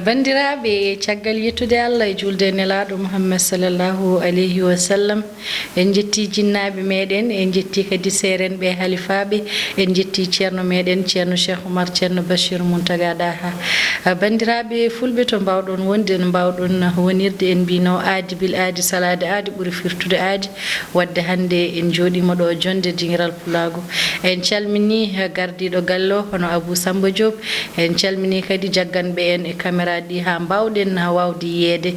bandiraɓe caggal yettude Allah e julde nelaɗo Muhammad sallallahu alayhi wa sallam en jetti jinnaɓe meɗen en jetti kadi serenɓe halifaɓe en jetti ceerno meɗen ceerno Cheikh Oumar ceerno Bachir Mountaga Daha bandiraɓe fulɓe to mbawɗon wonde no mbawɗon wonirde en mbino aadi bil aadi salade aadi ɓuuri firtude aadi wadde hande en joɗima ɗo jonde dingiral Pulago en calmini gardiɗo gallo hono Abou Samba Diop en calmini kadi jagganɓe en e caméra ɗi ha mbawɗen wawde yiyede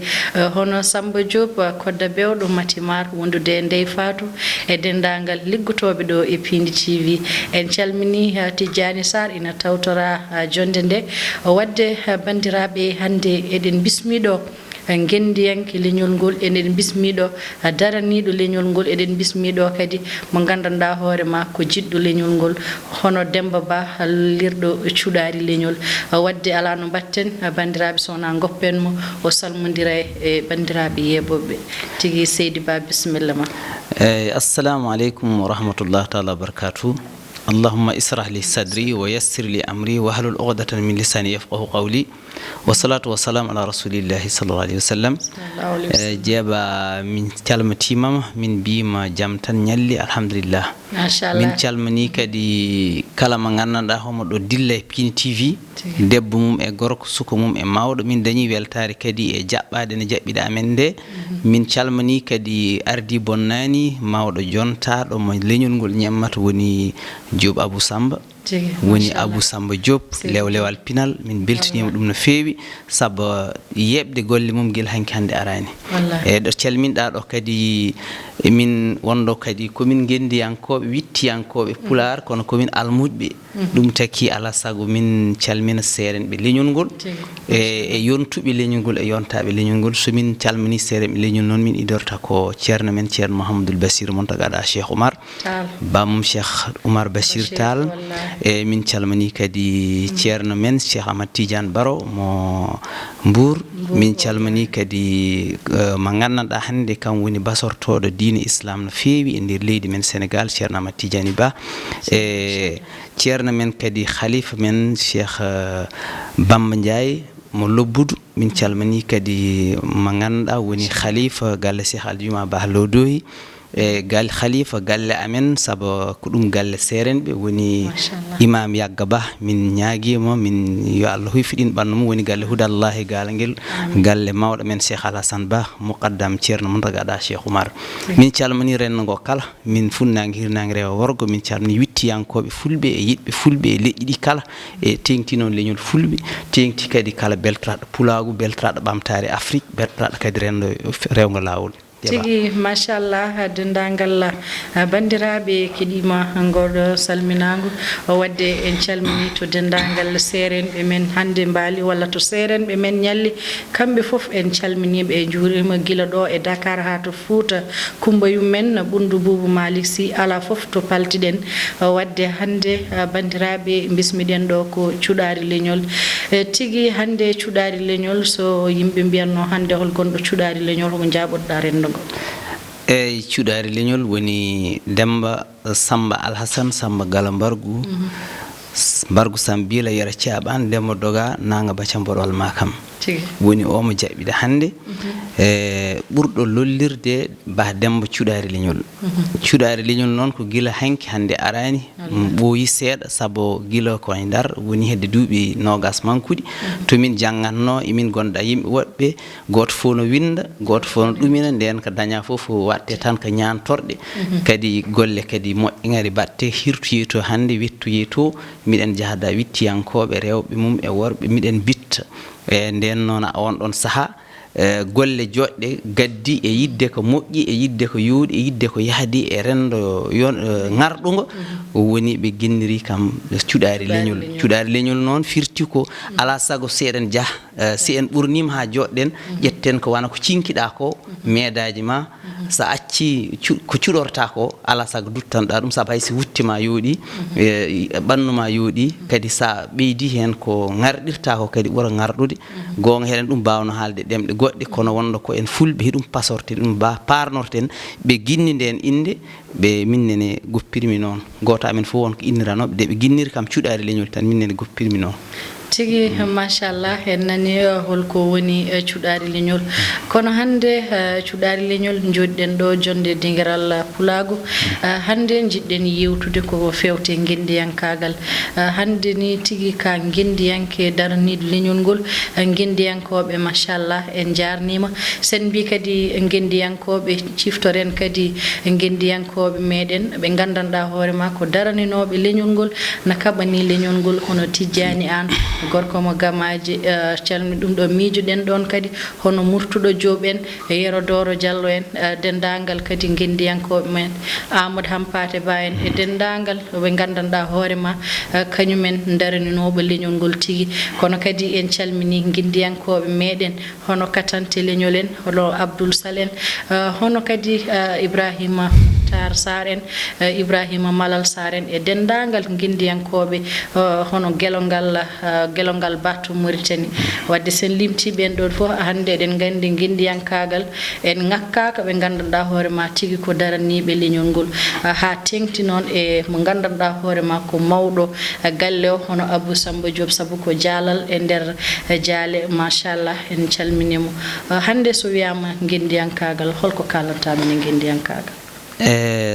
hono Samba Diop kodda bewɗo Matimar wondude e Ndeye Fatou e dendagal liggotoɓe ɗo e Pindi TV en calmini Tidiani Sarr ina tawtora jonde nde wadde bandiraɓe hande eɗen bismiɗo gendiyanke leñol ngol eɗen bismiɗo daraniɗo leñol ngol eɗen bismiɗo kadi mo gandanɗa hoore ma ko jiɗɗo leñol ngol hono Demba Ba lirɗo cuɗari leñol wadde ala no batten bandiraɓe sowna goppenmo o salmodira e bandiraɓe yeɓoɓe tigui Seydi Ba bisimilla ma. Assalamu aleykum wa rahmatullah taala wa barakatuh. اللهم اسرح لي صدري ويسر لي أمري واحلل عقدة من لساني يفقهوا قولي والصلاة والسلام على رسول الله صلى الله عليه وسلم جابا من كلمة تيمم من بيما جامتان نيالي الحمد لله ما شاء الله من calmani kadi kala mo gandanɗa homo ɗo dilla e Pini TV debbo mum e gorko suko mum e mawɗo min dañi weltare kadi e jaɓɓade ne jaɓɓiɗa amen nde min calmani kadi ardi bonnani mawɗo jontaɗo mo leñol ngol ñammata woni Diop Abou Samba woni Abou Samba Diop lewlewal pinal min beltinima ɗum no feewi saabu yebde golle mum guel hanki hande arani e ɗo calminɗa ɗo kadi min wonɗo kadi komin gendiyankoɓe wittiyankoɓe pular kono komin almuɓe ɗum taki ala saago min calmina serenɓe leñol ngol e yontuɓe leñol ngol e yontaɓe leñol ngol somin calmini serenɓe leñol noon min idorta ko ceerno men ceerno Mouhamadoul Bassir Mountaga Cheikh Oumar bamum Cheikh Oumar Bachir Tall e min calmini kadi ceerno men Cheikh Ahmad Tidiane Baro mo Mbour min calmini kadi mo gandanɗa hande kam woni basortoɗo diine islam no feewi e nder leydi men Sénégal ceerno Ahmad Tidiane Ba e ceerno men kadi khalifa men Cheikh Bamba Ndiaye mo Lobbudu min calmini kadi mo gandanɗa woni khalifa galle Cheikh Aljuma Ba Lodoyi e gal khalifa galle amen saabu ko ɗum galle serenɓe woni imam Yagga Ba min ñaaguima min yo Allah huyfiɗin ɓandu mum woni galle Hudallahi galguel galle mawɗo men Cheikh Alassane Ba muqaddam ceerno Mountaga Cheikh Oumar min calmini renndo ngo kala min funnangue hirnangue rewa worgo min calmini wittiyankoɓe fulɓe e yiɗɓe fulɓe e leƴƴi ɗi kala e tengti noon leñol fulɓe tengti kadi kala beltoraɗo Pulagu beltoraɗo ɓamtare Afrique beltoraɗo kadi rendo rewgo lawol tigi machallah dendagal bandiraɓe keɗima ngoɗo salminago wadde en calmini to dendagal serenɓe men hande mbaali walla to serenɓe men ñalli kamɓe foof en calminiɓe e juurima guila ɗo e Dakar ha to Fouta Kumbayum men Ɓundu Boubou Malick Sy ala foof to paltiɗen wadde hande bandiraɓe bismiɗen ɗo ko cuɗari leñol tigi hande cuɗari leñol so yimɓe mbiyanno hande hol gonɗo cuɗari leñol homo jaɓoɗɗa rendo eyyi cuɗari leñol woni Demba Samba Alhassane Samba Gala Mbargu Mbargu Sambila Yara Thiaɓan Demba Doga Nanga Bacamborwal Makam woni omo jaɓɓiɗa hande e ɓurɗo lollirde Ba Demba cuɗari leñol cuɗari leñol noon ko guila hanki hande arani ɓooyi seeɗa saabu guila koye Ndar woni hedde duuɓi nogas mankuɗi tomin janggatno emin gonda yimɓe woɗɓe goto fof no winda goto fof no ɗumina nden ko daña foof watte tan ko ñantorɗe kadi golle kadi moƴƴe gari batte hirtoyi to hande wettoyi to miɗen jahada wittiyankoɓe rewɓe mum e worɓe miɗen bitta e nden noon on ɗon saaha golle joɗɗe gaddi e yidde ko moƴƴi e yidde ko yooɗi e yidde ko yahdi e rendo ngarɗugo woni ɓe genniri kam cuɗari leñol cuɗari leñol noon firti ko ala sago seeɗen jaaha si en ɓurnima ha joɗɗen ƴetten ko wana ko cinkiɗa ko meedaji ma sa acci ko cuɗorta ko ala sago duttanɗa ɗum sabu hay si wuttima yooɗi ɓannuma yooɗi kadi sa ɓeydi hen ko ngarɗirta ko kadi ɓuura ngarɗude gonga heɗen ɗum mbawno haalde ɗemɗe goɗɗe kono wonno ko en fulɓe hiɗum pasorte ɗum parnorten ɓe guinnide en inde ɓe minnene goppirmi noon goto amen fof wonko inniranoɓe de ɓe guinniri kam cuuɗari leñol tan minnene goppirmi noon tigi machallah en nani holko woni cuuɗari leñol kono hande cuuɗari leñol joɗiɗen ɗo jonde dinguiral Pulago hande jiɗɗen yewtude ko fewte guendiyankagal hande ni tigi ka guendiyanke daraniɗo leñol ngol guendiyankoɓe machallah en jarnima sen mbi kadi guendiyankoɓe ciftoren kadi guendiyankoɓe meɗen ɓe gandanɗa hoorema ko daraninoɓe leñol ngol na kaɓani leñol ngol hono Tijjani an gorko mo gamaji calmi ɗum ɗo miijoɗen ɗon kadi hono murtuɗo Jooɓ en Yero Doro Diallo en dendagal kadi guendiyankoɓe men Amadou Hampate Ba en e dendagal ɓe gandanɗa hoorema kañumen daraninoɓe leñol ngol tigui kono kadi en calmini guendiyankoɓe meɗen hono Katante leñol en hono Abdoul Sall en hono kadi Ibrahima Tar Sar en Ibrahima Malal Sar en e dendagal guendiyankoɓe hono gelongal battu Mauritanie wadde sen limti ɓen ɗon fof hande eɗen gandi guendiyankagal en ngakkaka ɓe gandanɗa hoorema tigui ko daraniɓe leñol ngol ha tengti noon e mo gandanɗa hoorema ko mawɗo galle o hono Abou Samba Diop saabu ko jaalal e nder jaale machallah en calminimo hande so wiyama guendiyankagal holko kalantamin e guendiyankagal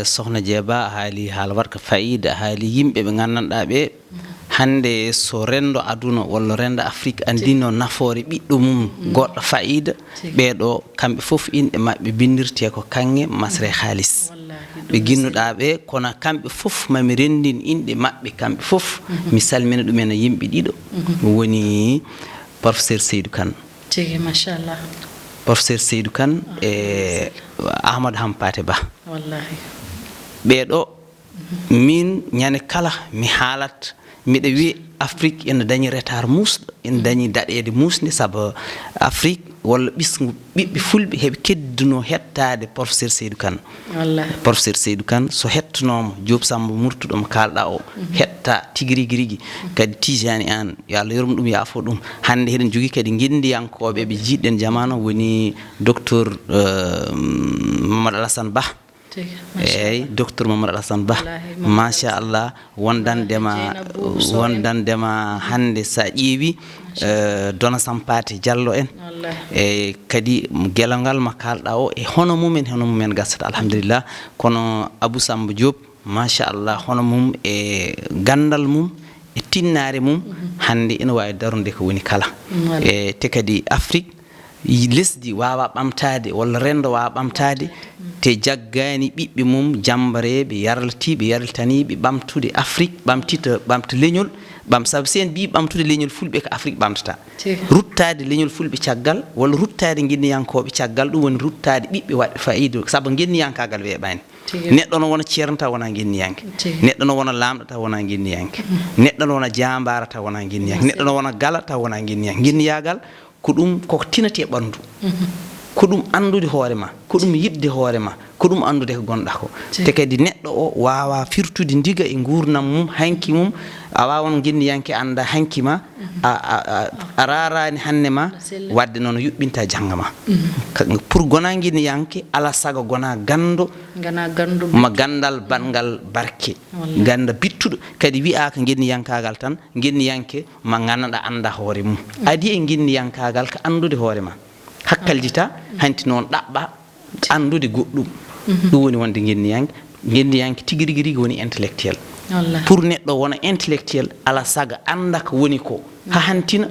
sohna Jeeba a haali haala waɗka fayida a haali yimɓe ɓe gandanɗa ɓe hande so rendo aduna walla rendo Afrique andino nafoore ɓiɗɗo mum goɗɗo fayida ɓeɗo kamɓe fof inɗe mabɓe bindirte ko kanŋe masre halis ɓe ginnuɗaɓe kono kamɓe fof mami rendin inɗe mabɓe kamɓe fof mi salmina ɗumen yimɓe ɗiɗo woni professeur Seydou Kane tigi machallah professeur Seydou Kane e Amadou Hampate Ba wallahi ɓeɗo min ñande kala mi haalat miɗa wiya Afrique ene dañi retard musɗo ene dañi daɗede musde saabu Afrique walla ɓisgu ɓiɓɓe fulɓe heɓe kedduno hettade professeur Seydou Kane professeur Seydou Kane so hettanoma Diop Samba murtuɗo mo kalɗa o hetta tigui rigui kadi Tijani an yo Allah yormo ɗum yaafo ɗum hande heɗen jogui kadi guendiyankoɓe ɓe jiɗɗen jamanu woni docteur Mamadou Alassane Ba eyyi docteur Mamadou Alassane Ba machallah wondandema hande sa ƴeewi Dona Sampate Diallo en e kadi gelongal ma kalɗa o e hono mumen gasata alhamdulillah kono Abou Samba Diop machallah hono mum e gandal mum e tinnare mum hande ina wawi darude ko woni kala e te kadi Afrique lesdi wawa ɓamtade walla rendo wawa ɓamtade te jaggani ɓiɓɓe mum jambareɓe yarlitaniɓe ɓamtude Afrique ɓamta leñol saabu sen mbi ɓamtude leñol fulɓe ko Afrique ɓamtata ruttade leñol fulɓe caggal walla ruttade guenniyankoɓe caggal ɗum woni ruttade ɓiɓɓe waɗɓe fayida saabu guenniyankagal weeɓani neɗɗo no wona ceerno taw wona guenniyanke neɗɗo no wona lamɗo taw wona guenniyanke neɗɗo no wona jambara taw wona guenniyanke neɗɗo no wona gala taw wona guenniyanke guenniyagal ko ɗum koko tinate ɓandu ko ɗum andude hoorema ko ɗum yidde hoorema ko ɗum andude ko gonɗa ko te kadi neɗɗo o wawa firtude ndiga e gurnam mum hanki mum a wawan guenniyanke anda hanki ma a rarani hande ma wadde noon yuɓɓinta jangga ma pour gona guenniyanke ala sago gona gando ma gandal bangal barke ganda bittuɗo kadi wi'a ko guenniyankagal tan guenniyanke ma gandanɗa anda hoore mum adi e guenniyankagal ko andude hoorema hakkaljita hanti noon ɗaɓɓa andude goɗɗum ɗum woni wonde guenniyanke tigui rigui woni intellectuel pour neɗɗo wona intellectuel ala saga anda ko woni ko ha hantina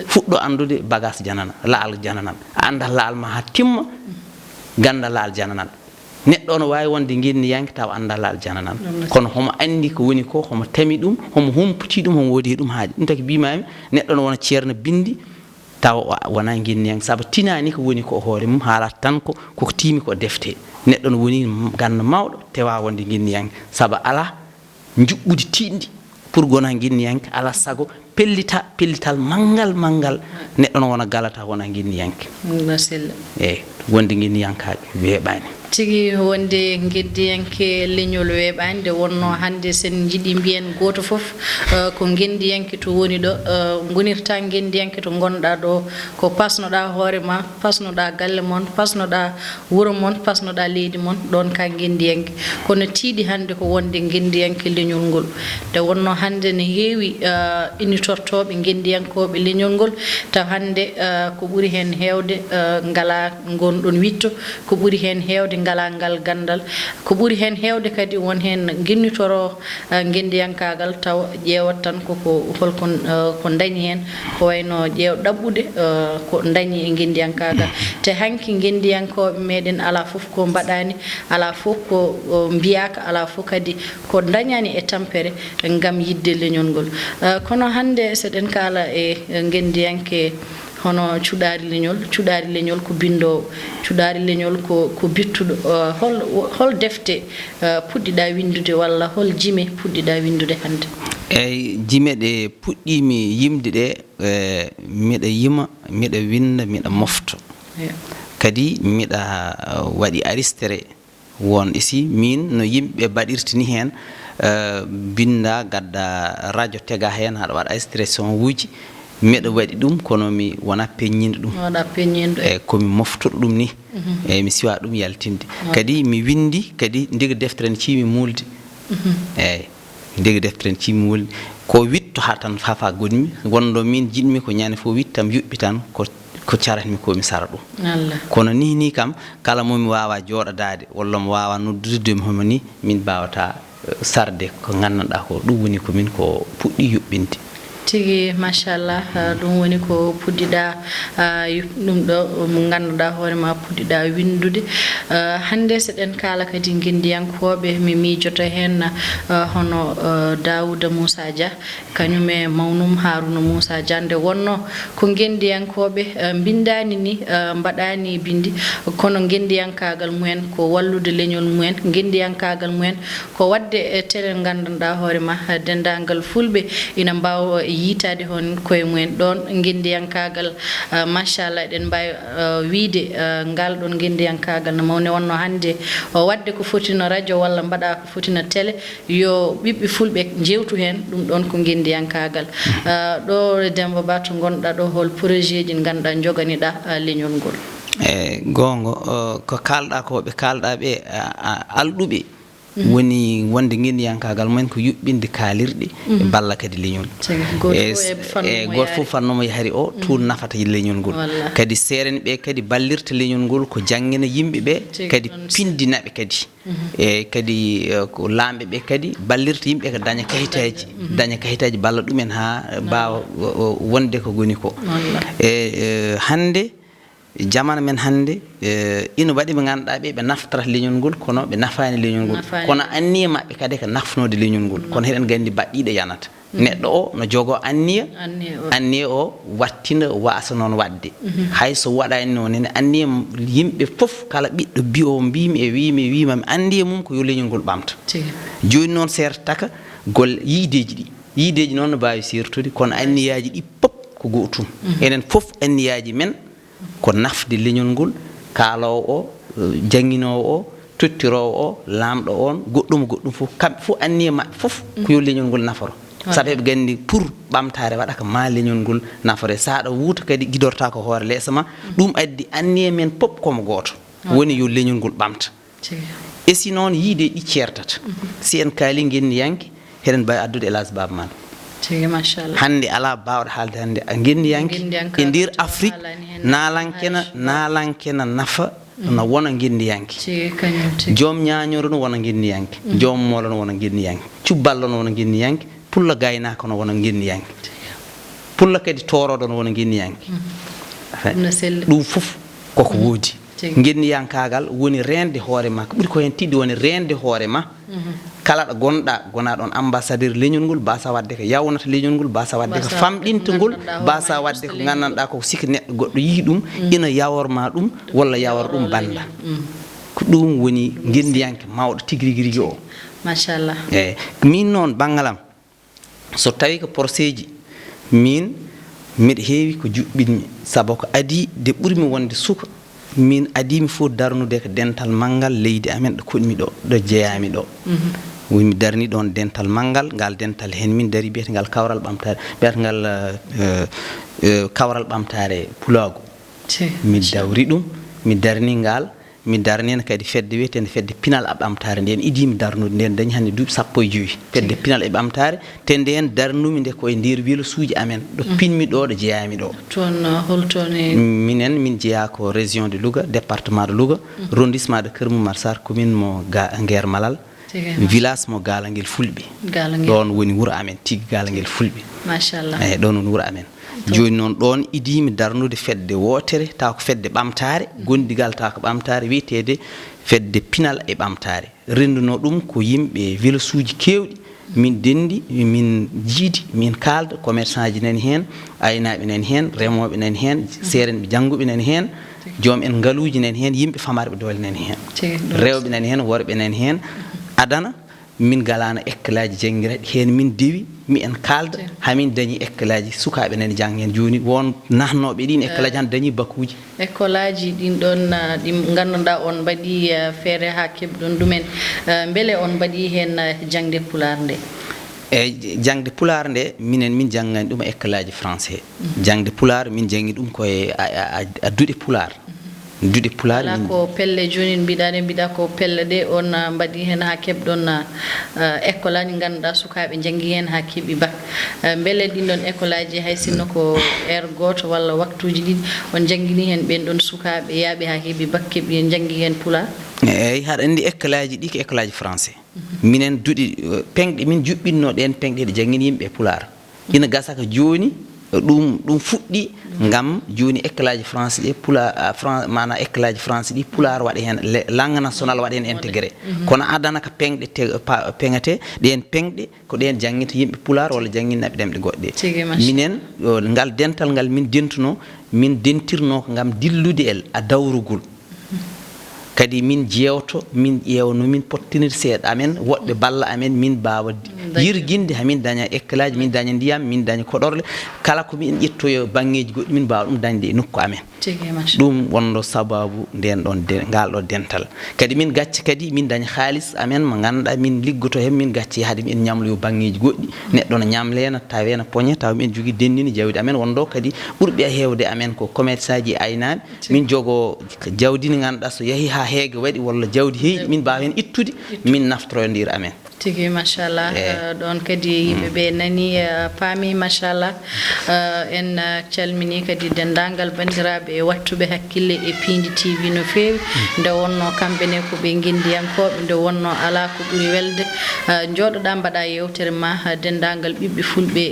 fuɗɗo andude bagage janana laal jananan anda laal ma ha timma ganda laal jananal neɗɗo no wawi wonde guenniyanke taw anda laal jananan kono homo andi ko woni ko homo tami ɗum homo humputi ɗum homo woodi ɗum haaji ɗum taki mbimami neɗɗo no wona ceerno bindi taw wona guenniyanke saabu tinani ko woni ko hoore mum haalata tan koko tiimi ko defte neɗɗo no woni ganda mawɗo tewa wonde guenniyanke saabu ala juɓɓudi tiɗɗi pour gona guenniyanke ala sago pellital manggal neɗɗo no wona galata wona guenniyanke eyyi wonde guenniyankaɓe weeɓani tigi wonde geddiyanke leñol weeɓande wonno hande sen jiiɗi mbiyen goto fof ko gendiyanke to woni ɗo gonirta gendiyanke to gonɗa ɗo ko pasnoɗa hoore ma pasnoɗa galle mon pasnoɗa wuuro mon pasnoɗa leydi mon ɗon ka gendiyanke kono tiiɗi hande ko wonde gendiyanke leñol ngol nde wonno hande ne heewi initortoɓe gendiyankoɓe leñol ngol taw hande ko ɓuuri hen hewde ngala gonɗon witto ko ɓuuri hen hewde ngala ngal gandal ko ɓuuri hen hewde kadi won hen guinnitoro gendiyankagal taw ƴeewat tan koko holko ko dañi hen ko wayno ƴeew ɗaɓɓude ko dañi e gendiyankagal te hanki gendiyankoɓe meɗen ala foof ko mbaɗani ala foof ko mbiyaka ala foof kadi ko dañani e tampere ngam yidde leñol ngol kono hande seɗen kala e gendiyanke hono cuɗari leñol ko bindowo cuɗari leñol ko bittuɗo hol defte puɗɗiɗa windude walla hol jime puɗɗiɗa windude hande eyyi jime ɗe puɗɗimi yimde ɗe miɗa yima miɗa winda miɗa mofto kadi miɗa waɗi aristere won isi min no yimɓe baɗirtini hen binda gadda radio tega hen haɗa waɗa aristation wuji miɗa waɗi ɗum kono mi wona peññinde ɗum eyyi komi moftoɗo ɗum ni eyyi mi siwa ɗum yaltinde kadi mi windi kadi ndiga deftere ne ciimi mulde eyyi ndiga deftere ne ciimi mulde ko witto ha tan fafa gonmi wonɗo min jiɗmi ko ñande fof wittam yuɓɓi tan ko caratmi komi sara ɗum kono ni kam kala momi wawa jooɗodade walla mi wawa noddude homo ni min mbawata sarde ko gandanɗa ko ɗum woni ko min ko puɗɗi yuɓɓinde tigi machallah ɗum woni ko puɗɗiɗa ɗum ɗo mo ganduɗa hoorema puɗɗiɗa windude hande seɗen kala kadi gendiyankoɓe mi miijoto hen hono Dawouda Moussa Dia kañum e mawnum Harouna Moussa Dia nde wonno ko gendiyankoɓe bindani ni mbaɗani bindi kono gendiyankagal mumen ko wallude leñol mumen gendiyankagal mumen ko wadde e télé gandanɗa hoorema dendagal fulɓe ina mbawa yitade hon koye mumen ɗon gendiyankagal machallah eɗen mbawi wiide ngal ɗon gendiyankagal no mawni wonno hande wadde ko fotino radio walla mbaɗa ko fotino télé yo ɓiɓɓe fulɓe jewtu hen ɗum ɗon ko gendiyankagal ɗo Demba Ba to gonɗa ɗo hol projet ji ganduɗa joganiɗa leñol ngol gongo ko kalɗa ko ɓe kalɗa ɓe alɗuɓe woni wonde gendiyankagal mumen ko yuɓɓinde kaalirɗe e balla kadi leñol e goto fof fannomo yahari o toon nafata leñol ngol kadi seeren ɓe kadi ballirta leñol ngol ko jangguina yimɓe ɓe kadi pindinaɓe kadi e kadi ko lamɓe ɓe kadi ballirta yimɓe ko daña kayitaji balla ɗumen ha mbawa wonde ko goni ko e hande jamana men hande ina waɗi ɓe ganduɗa ɓe naftata leñol ngol kono ɓe nafani leñol ngol kono anniya mabɓe kadi ko nafnode leñol ngol kono heɗen gandi baɗɗiɗo yanata neɗɗo o no jogo anniya o wattina wasa noon wadde hayso waɗani noon ene anniya yimɓe foof kala ɓiɗɗo biyo mbimi e wimami anniya mum ko yo leñol ngol ɓamta joni noon sertaka golle yiideji noon no mbawi sertude kono anniyaji ɗi pop ko gotum enen foof anniyaji men ko nafde leñol ngol kaalowo o jangguinowo o tottirowo o lamɗo on goɗɗum fof kamɓe fof anniya mabɓe fof ko yo leñol ngol naforo sabu eɓe gandi pour ɓamtare waɗa ko ma leñol ngol nafore saɗa wuuta kadi guidorta ko hoore leesa ma ɗum addi anniya men pop komo goto woni yo leñol ngol ɓamta e si noon yiide ɗi certata si en kaali gendiyanke heɗen mbawi addude Elhadji Baba Maal hande ala bawɗo haalde hande a gendiyanke e nder Afrique nalankena nafa no wona gendiyanke joom ñañoro no wona gendiyanke joom moolo no wona gendiyanke cubballo no wona gendiyanke pulla gaynaka no wona gendiyanke pulla kadi toroɗo no wona gendiyanke ɗum fof koko woodi gendiyankagal woni rende hoore ma ko ɓuuri ko hen tidde woni rende hoore ma kala ɗo gonɗa gona ɗon ambassadeur leñol ngol mbasa wadde ko yawnata leñol ngol mbasa wadde ko famɗinta ngol mbasa wadde ko gandanɗa ko sikka neɗɗo goɗɗo yii ɗum ina yaworma ɗum walla yawara ɗum banda ko ɗum woni gendiyanke mawɗo tigui o machallah eyyi min noon banggalam so tawi ko procès ji min mbiɗa heewi ko juɓɓinmi saabu ko adi de ɓuurmi wonde suka min adimi fof darnude ko dental manngal leydi amen ɗo koɗmi ɗo ɗo jeeyami ɗo mi darni ɗon dental manngal ngal dental hen min dari biyetengal kawral ɓamtare biyetengal kawral ɓamtare pulago mi dawri ɗum mi darni ngal mi darnien kadi fedde wiyetende fedde pinal e ɓamtare nden idimi darnude nden dañi hannde duuɓi 15 fedde pinal e ɓamtare te nden darnumi nde koye nder village amen ɗo pinmi ɗo ɗo jeeyami ɗo toon holtone minen min jeeya ko région de Louga département de Louga arrondissement de Keur Momar Sarr commune mo Nguer Malal village mo Galangel Fulɓe ɗon woni wuro amen tigui Galangel Fulɓe machallah eyyi ɗon woni wuro amen joni noon ɗon idimi darnude fedde wotere taw ko fedde ɓamtare gondigal taw ko ɓamtare wiyetede fedde pinal e ɓamtare renduno ɗum ko yimɓe village uji kewɗi min dendi min jiidi min kalda commerçant ji nani hen aynaɓe nani hen remoɓe nani hen serenɓe jangguɓe nani hen joom en ngaaluji nani hen yimɓe famarɓe doole nani hen rewɓe nani hen worɓe nani hen adana min galano ekkelaji jangguiraɗi hen min dewi mi en kalda hamin dañi ekkelaji sukaɓe nani jang hen joni won nahnoɓe ɗin ekkelaji han dañi bakuji écolaji ɗin ɗon ɗi ganduɗa on mbaɗi feere ha keɓɗon ɗumen beele on mbaɗi hen jangde pular nde eyyi jangde pular nde minen min janggani ɗum ekkelaji français jangde pular min jangi ɗum koye a duuɗe pular duuɗe pular ala ko pelle joni mbiɗa ko pelle ɗe on mbaɗi hen ha keɓɗon école aji ganduɗa sukaɓe janggi hen ha keeɓi bac beele ɗin ɗon école aji hay sinno ko heure goto walla waktuji ɗiɗi on jangguini hen ɓen ɗon sukaɓe yaaɓe ha keeɓi bac keeɓi hen janggi hen pular eyyi haɗa andi école aji ɗi ko école aji français minen duuɗi pengɗe min juɓɓinno ɗen pengɗe ɗe jangguini yimɓe pular ina gasa ko joni ɗum fuɗɗi ngam joni école aji français ɗi mana école aji français ɗi pular waɗa hen langue nationale waɗa hen intégré kono adana ko pengɗe pengate ɗen pengɗe ko ɗen jangguita yimɓe pular walla jangguinaɓe ɗemɗe goɗɗe minen ngal dental ngal min dentuno min dentirno ko ngam dillude el a dawrugol kadi min jewto min ƴewno min pottinir seeɗa amen woɗɓe balla amen min mbawa yirguinde hamin daña éclaji min daña ndiyam min daña koɗorle kala ko min ƴettoyo banggueji goɗɗi min mbawa ɗum dañde e nokku amen ɗum wonno sababu nden ɗon ngal ɗo dental kadi min gacca kadi min daña haaliss amen mo ganduɗa min liggoto hen min gacca yaade min ñamloyo banggueji goɗɗi neɗɗo no ñamlena tawe no poñe taw min jogui dendini jawdi amen wonɗo kadi ɓurɓe a hewde amen ko commerçant ji aynaɓe min jogo jawdi ndi ganduɗa so yeehi ha heege waɗi walla jawdi heeƴi min mbawa hen ittude min naftorodira amen tigi machallah ɗon kadi yimɓeɓe nani paami machallah en calmini kadi dendagal bandiraɓe e wattuɓe hakkille e Pindi TV no feewi nde wonno kamɓene ko ɓe guindiyankoɓe nde wonno ala ko ɓuuri welde jooɗoɗa mbaɗa yewtere ma dendagal ɓiɓɓe fulɓe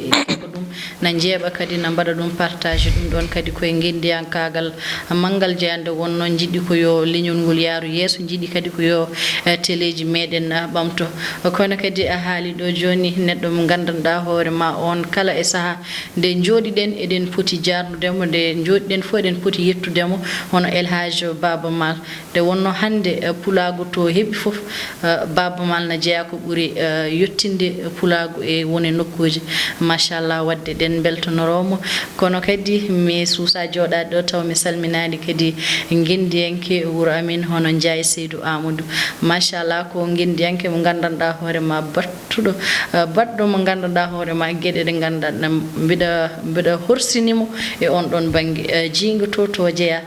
ko ɗum na jeeɓa kadi na mbaɗa ɗum partage ɗum ɗon kadi koye guindiyankagal manggal jeyande wonno jiiɗi ko yo leñol ngol yaaru yeeso jiiɗi kadi ko yo téléji meɗen ɓamto kono kadi a haali ɗo joni neɗɗo mo gandanɗa hoore ma on kala e saaha nde jooɗiɗen eɗen poti jardudemo nde jooɗiɗen fof eɗen poti yettudemo hono El Hadj Baba Mal nde wonno hande pulagu to heeɓi foof Baba Mal na jeeya ko ɓuuri yettinde pulagu e woni nokkuji machallah wadde ɗen beltanoromo kono kadi mi suusa jooɗade ɗo taw mi salminani kadi guindiyanke wuuro amin hono Ndiaye Seydou Amadou machallah ko guindiyanke mo gandanɗa hoore ma battuɗo baɗɗo mo gandanɗa hoore ma gueɗe ɗe gandanɗa mbiɗa horsinimo e on ɗon banggue jingo to jeeya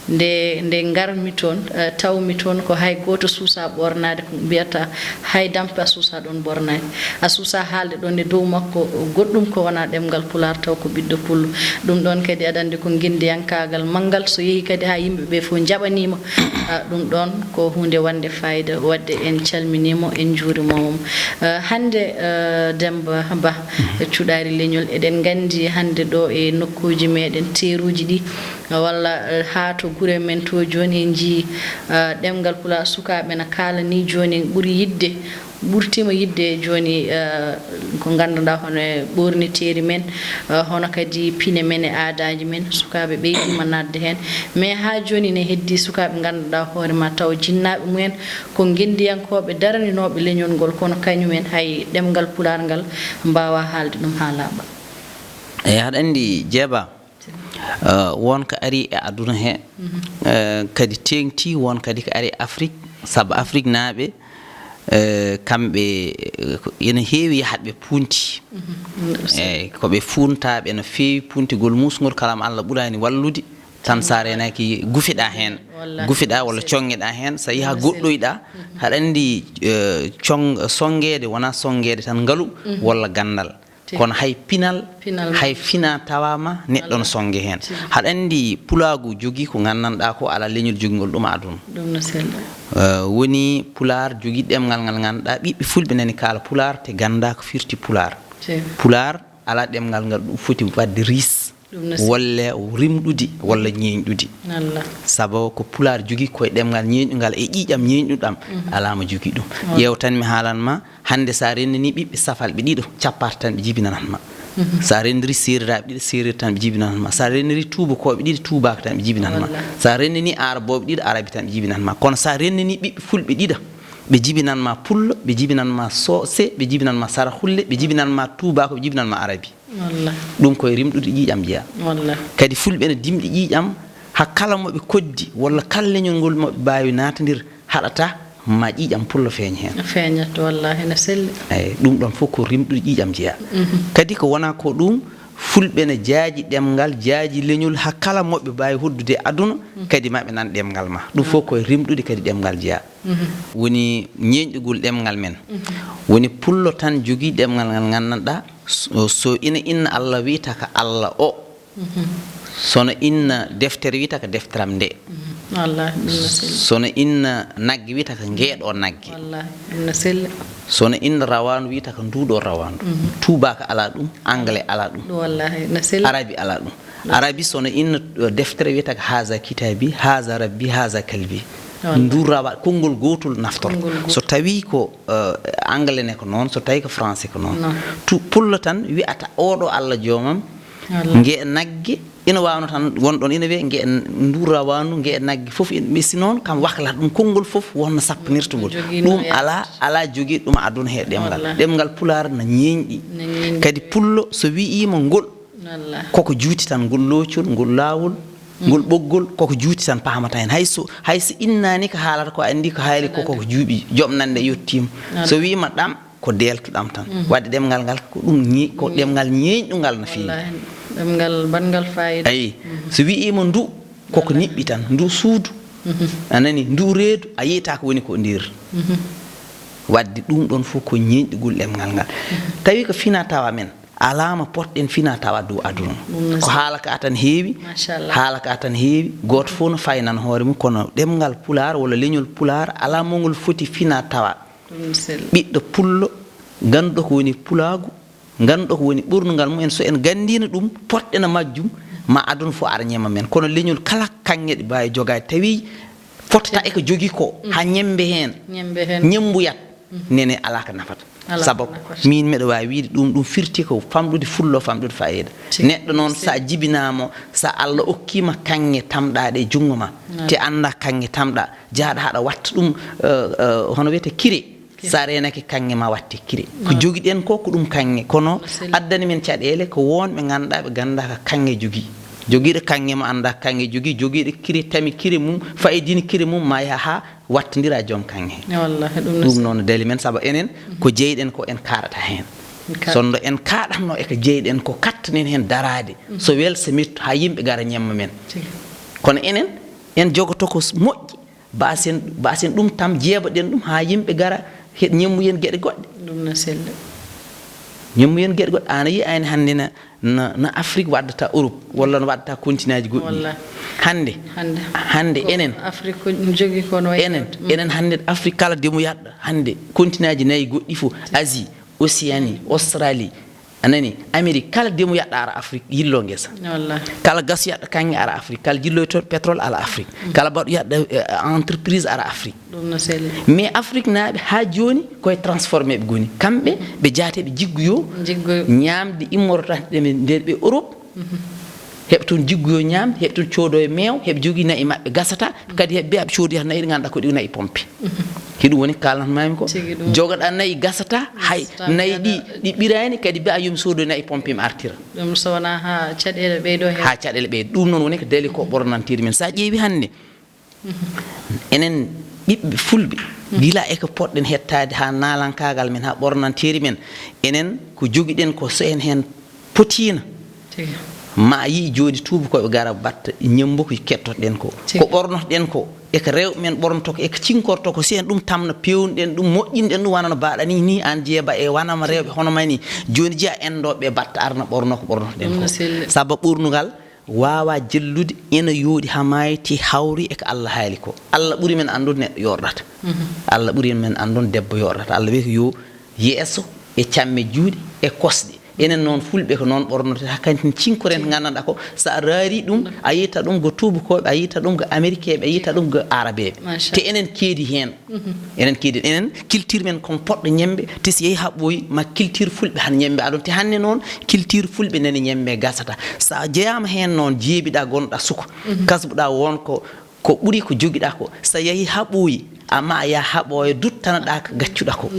nde garmi toon tawmi toon ko hay goto suusa ɓornade ko mbiyata hay dampe a suusa ɗon ɓornade a suusa haalde ɗon e dow makko goɗɗum ko wona ɗemgal pular taw ko ɓiɗɗo pullo ɗum ɗon kadi aɗa andi ko guindiyankagal manggal so yeehi kadi ha yimɓeɓe fof jaɓanima ɗum ɗon ko hunde wande fayida wadde en calminimo en juurimomo hande Demba Ba cuɗari leñol eɗen gandi hande ɗo e nokkuji meɗen teruji ɗi walla ha to gure men to joni en jii ɗemgal pula sukaɓe na kala ni joni ɓuuri yidde ɓurtima yidde joni ko ganduɗa hono ɓorniteri men hono kadi pine men e aadaji men sukaɓe ɓeydima nadde hen mais ha joni ne heddi sukaɓe ganduɗa hoore ma taw jinnaɓe mumen ko guindiyankoɓe daraninoɓe leñol ngol kono kañumen hay ɗemgal pular ngal mbawa haalde ɗum ha laaɓa eyi haɗa andi Jeeba wonko ari e aduna he kadi tengti won kadi ko ari Afrique sabu Afrique naaɓe kamɓe ina heewi yahde ɓe punti eyi ko ɓe funtaɓe no feewi puntigol musgol kalam Allah ɓurani wallude tan sa renaki gufiɗa hen gufiɗa walla congeɗa hen sa yaha goɗɗoyɗa haɗa andi songede wona songede tan ngaalu walla gandal kono hay pinal hay fina tawama neɗɗo no songe hen haɗa andi pulagu jogui ko gandanɗa ko ala leñol jogingol ɗum aduna woni pular jogui ɗemgal ngal ganduɗa ɓiɓɓe fulɓe nani kala pular te ganda ko firti pular pular ala ɗemgal ngal ɗum foti wadde ris walla rimɗude walla ñeñɗude sabu ko pular jogui koye ɗemgal ñeñɗugal e ƴiƴam ñeñɗuɗam alama jogui ɗum ƴeew tan mi haalanma hande sa rendini ɓiɓɓe safalɓe ɗiɗo cappata tan ɓe jibinanatma sa rendiri seriraɓe ɗiɗo serir tan ɓe jibinanatma sa rendiri tubakoɓe ɗiɗo tubaka tan ɓe jibinanatma sa rendini araboɓe ɗiɗo arabi tan ɓe jibinanatma kono sa rendini ɓiɓɓe fulɓe ɗiɗo ɓe jibinanma pullo ɓe jibinanma soose ɓe jibinanma sarahulle ɓe jibinanma tubako ɓe jibinanma arabi ɗum koye rimɗude ƴiƴam jeeya kadi fulɓe ne dimɗi ƴiƴam hakkala moɓe koddi walla kala leñol ngol moɓe mbawi natadir haɗata ma ƴiƴam pullo feeña hen feeñat wallahi ne selli eyyi ɗum ɗon fof ko rimɗude ƴiƴam jeeya kadi ko wona ko ɗum fulɓe ne jaaji ɗemgal jaaji leñol hakkala moɓe mbawi hoddude aduna kadi maɓe nan ɗemgal ma ɗum fof koye rimɗude kadi ɗemgal jeeya woni ñeñƴugol ɗemgal men woni pullo tan jogui ɗemgal ngal gandanɗa so ina inna Allah wiyata ko Allah o sono inna deftere wiyata ko defteram nde sono inna nagge wiyata ko ngeeɗo nagge sono inna rawandu wiyata ko nduɗo rawandu tubaka ala ɗum anglais ala ɗum arabi ala ɗum arabi sono inna deftere wiyata ko haza kitabi haza rabbi haza kalbi ndu rawa konngol gotol naftorto so tawi ko anglais ne ko noon so tawi ko français ko noon pullo tan wiyata oɗo Allah joomam nge nagge ina wawno tan wonɗon ina wiye nge ndu rawandu nge nagge fof ɓe si noon kam wakla ɗum konngol fof wonno sappanirtogol ɗum ala jogui ɗum aduna he ɗemgal pular na ñeñɗi kadi pullo so wi'ima ngol koko juuti tan ngol loocol ngol lawol ngol ɓoggol koko juuti tan pamata hen hayso innani ko haalata ko andi ko haali koko juuɓi jomnande yettima so wima ɗam ko deltoɗam tan wadde ɗemgal ngal ko ɗum ko ɗemgal ñeñɗugal no feewi ɗemgal bangal fayida ayi so wi'ima ndu koko niɓɓi tan ndu suudu anani ndu reedu a yiyata ko woni ko nder wadde ɗum ɗon fof ko ñeñɗugol ɗemgal ngal tawi ko fina tawa men alama potɗen fina tawa dow aduna ko haala ka tan heewi haala ka tan heewi goto fof no faynan hoore mum kono ɗemgal pular walla leñol pular ala mogol foti fina tawa ɓiɗɗo pullo ganduɗo ko woni pulagu ganduɗo ko woni ɓurnugal mumen so en gandino ɗum potɗena majjum ma aduna fof ara ñema men kono leñol kala kanŋe ɗe mbawi jogade tawi fotata eko jogui ko ha ñembe hen ñembuyat nene ala ko nafata sababu min meɗo wawi wiide ɗum firti ko famɗude fullo famɗude fayida neɗɗo noon sa jibinamo sa Allah okkima kanŋe tamɗaɗe e junggo ma te anda kanŋe tamɗa jaaɗa haɗa watta ɗum hono wiyete kire sa renake kanŋe ma watte kire ko joguiɗen ko ɗum kanŋe kono addani men caɗele ko wonɓe ganduɗa ɓe ganda ko kanŋe jogui joguiɗo kanŋe mo anda kanŋe jogui joguiɗo kire tami kire mum fayidini kire mum ma yaha ha wattodira joom kanŋe ɗum noon daali men saabu enen ko jeyɗen ko en kaɗata hen sonno en kaɗatno eko jeyɗen ko kattanen hen darade so welse metto ha yimɓe gara ñemma men kono enen en jogoto ko moƴƴi basen ɗum tam jeebaɗen ɗum ha yimɓe gara ñemmuyen gueɗe goɗɗe ɗum no selli ñemmuyen gueɗe goɗɗe an yi ayne hande na Afrique waddata Europe walla no waddata continent ji goɗɗi hande enen Afrique jogi kono enen hande Afrique kala demo yadɗo hande continent ji nayyi goɗɗi fof Asie Océanie Australie anani Amérique kala demo yadɗo ara Afrique yillo guesa kala gas yadɗo kanŋe ara Afrique kala jilloy to pétrole ala Afrique kala baɗo yadɗo entreprise ara Afrique mais Afrique naaɓe ha joni koye transformé ɓe goni kamɓe ɓe jaateɓe jiggoyo ñamde immortata ɗemen nder ɓe Europe heɓe toon jiggoyo ñaamde heɓe toon coodoyo meew heɓe jogii nayi maɓɓe gasata kadi heɓe mbiya ɓe coodi nayi ɗi ngannduɗaa ko ɗi nayi pompe hiɗum woni kalanmami ko jogoɗa nayi gasata hay nayi ɗi ɓirani kadi mbiya yomi soodoy nayi pompe mi artira ɗum so wona ha caɗele ɓeydo he ha caɗele ɓeydo ɗum noon woni ko daali ko ɓornantiri men sa ƴeewi hannde enen ɓiɓɓe fulɓe gila e ko poɗɗen hettade ha nalankagal men ha ɓornantiri men enen ko jogiɗen ko so en hen potina ma yi joni tuuba koɓe gara batta ñembo ko kettoɗen ko ɓornotoɗen ko eko rewɓe men ɓornoto ko eko cinkorto ko si en ɗum tamna pewnuɗen ɗum moƴƴinɗen ɗum wanano mbaɗani ni an jeeba e wanama rewɓe hono mani joni jeeya endoɓe batta arna ɓorno ko ɓornotoɗen ko saabu ɓurnugal wawa jellude ina yooɗi ha mayti hawri eko Allah haali ko Allah ɓuuri men andude neɗɗo yorɗata Allah ɓuuri men andude debbo yorɗata Allah wi ko yo yeeso e camme juuɗe e kosɗe enen noon fulɓe ko noon ɓornote hakkanti cinkoren ko gandanɗa ko sa raari ɗum a yiyta ɗum go tubakoɓe a yiyta ɗum go américain ɓe a yiyta ɗum go arabeɓe te enen keedi hen enen keedi enen culture men kon poɗɗo ñembe te si yeehi ha ɓooyi ma culture fulɓe han ñembe aɗon te hannde noon culture fulɓe nani ñembe gasata sa jeeyama hen noon jeebiɗa gonɗa suka kasbuɗa wonko ko ɓuri ko joguiɗa ko sa yeehi ha ɓooyi amma a yaha haɓoyo duttanoɗa ko gaccuɗa ko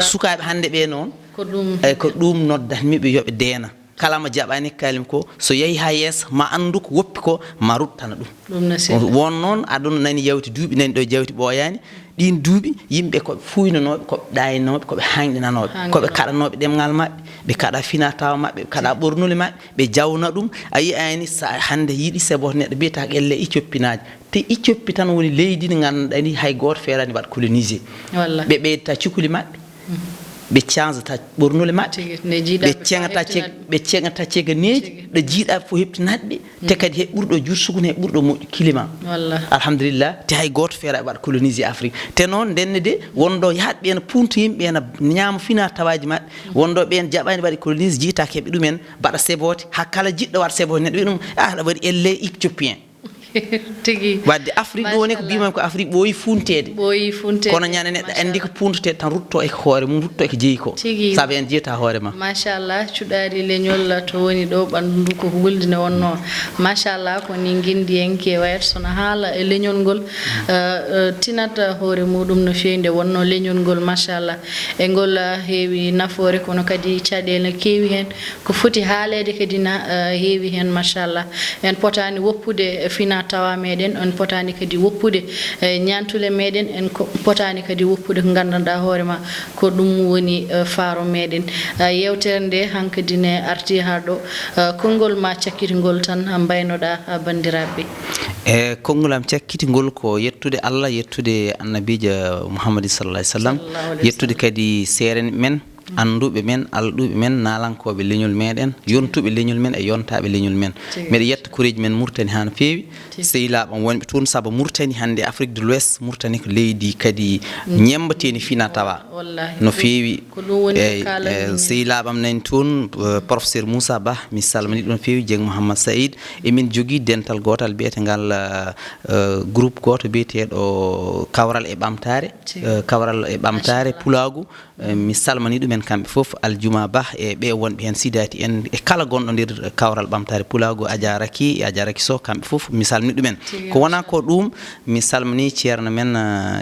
sukaɓe hannde ɓe noon ko ɗum noddatmiɓe yoɓe deena kala mo jaɓani kalim ko so yeehi ha yeeso ma andu ko woppi ko ma ruttana ɗum won noon aɗon nani yawti duuɓi nani ɗo jawti ɓooyani ɗin duuɓi yimɓe koɓe fuynanoɓe koɓe ɗayinoɓe koɓe hanɗinanoɓe koɓe kaɗanoɓe ɗemgal maɓɓe ɓe kaɗa finatawa maɓɓe ɓe kaɗa ɓornule maɓɓe ɓe jawna ɗum a yiyani sa hande yiiɗi seboto neɗɗo mbiyata elle Éthiopianaji te Éthiopie tan woni leydi ndi ganduɗa ni hay goto feerani waɗa colonisé ɓe ɓeydata cikuli maɓɓe ɓe changeta ɓornule maɓɓe ɓe ceŋata ceganeji ɗo jiiɗaɓe fof heɓtinaɗɓe te kadi he ɓurɗo jursugune he ɓurɗo moƴƴu climat alhamdulillah te hay goto feera waɗa colonisé Afrique te noon ndenne de wonɗo yahata ɓen punto yimɓe ena ñaama fina tawaji maɓɓe wonɗo ɓen jaɓani waɗi colonisé jiita keɓe ɗumen mbaɗa sebote ha kala jiɗɗo waɗa sebote neɗɗo wi ɗum aɗa waɗi elle éthiopien tigi wadde Afrique ɗo woni ko mbimami ko Afrique ɓooyi funtede kono ñande neɗɗo andi ko puntete tan rutto e hoore mum rutto eko jeeyi ko saabu en jeyta hoore ma machallah cuɗari leñol to woni ɗo ɓandu ndu ko guldine wonno machallah ko ni guindi en kewayat sono haala e leñol ngol tinata hoore muɗum no fewi nde wonno leñol ngol machallah e ngol heewi nafoore kono kadi caɗele keewi hen ko foti haalede kadi na heewi hen machallah en potani woppude fina tawa meɗen en potani kadi woppude ñantule meɗen en potani kadi woppude ko gandanɗa hoorema ko ɗum woni faaro meɗen yewtere nde hankkadi ne arti ha ɗo konngol ma cakkitingol tan mbaynoɗa bandiraɓe e konngol am cakkitingol ko yettude Allah yettude annabijo Muhammad sallallahu alaihi wasallam yettude kadi seeren men anduɓe men alɗuɓe men nalankoɓe leñol meɗen yontuɓe leñol men e yontaɓe leñol men mbeɗa yetta koreji men Mauritanie ha no fewi sehilaɓam wonɓe toon saabu Mauritanie hande Afrique de l'Ouest Mauritanie ko leydi kadi ñembateni fina tawa no fewi sehilaɓam nani toon professeur Moussa Ba mi salmini ɗum no fewi Dieng Mouhammad Saïd emin jogui dental gotal biyetegal groupe goto biyeteɗo kawral e ɓamtare Pulagu mi salmani ɗumen kamɓe fof Aljuma Ba e ɓe wonɓe hen sidati en e kala gonɗo nder kawral ɓamtare Pulago Adja Raki Sow kamɓe fof mi salmini ɗumen ko wona ko ɗum mi salmini ceerno men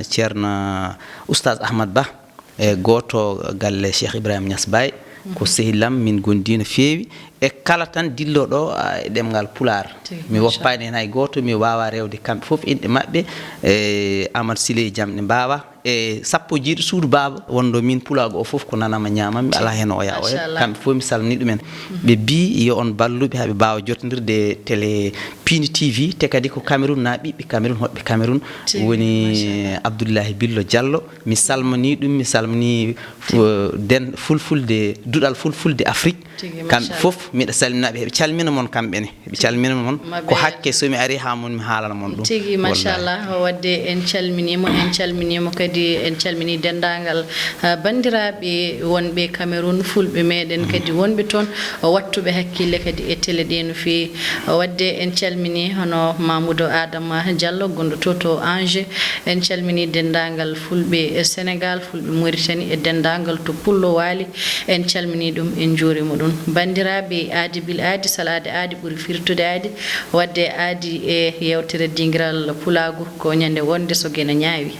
ceerno oustaz Ahmad Ba e goto galle Cheikh Ibrahima Niass Baye ko sehillam min gondi no fewi e kala tan dilloɗo e ɗemgal Pular mi woppani hen hay goto mi wawa rewde kamɓe fof inɗe mabɓe e Amadou Siley Jamɗe Mbawa e sappo jiiɗo suudu baba wonɗo min Pulago o foof ko nanama ñamami ala hen oya kamɓe fof mi salmini ɗumen ɓe bi yo on balluɓe haɓe mbawa jottodirde télé Pini TV te kadi ko Cameroun na ɓiɓɓe Cameroun hoɓɓe Cameroun woni Abdoullahi Billo Diallo mi salmini ɗum mi salmini den fulfulde duɗal fulfulde Afrique kamɓe fof miɗa salminaɓe heɓe calmina moon kamɓene heɓe calmina moon ko hakke somi ari ha moon mi haalana moon ɗum tigi machallah wadde en calminimo kadi en calmini dendagal bandiraɓe wonɓe Cameroun fulɓe meɗen kadi wonɓe toon wattuɓe hakkille kadi e télé ɗe no fewi wadde en calmini hono Mamoudou Adama Diallo gonɗo to Angers en calmini dendagal fulɓe Sénégal fulɓe Mauritanie e dendagal to Pullo Wali en calmini ɗum en juurima ɗum bandiraɓe ɓe aadi bil aadi salade aadi ɓuri firtude aadi wadde aadi e yewtere dingiral pulagu ko ñande wonde so gena ñaawi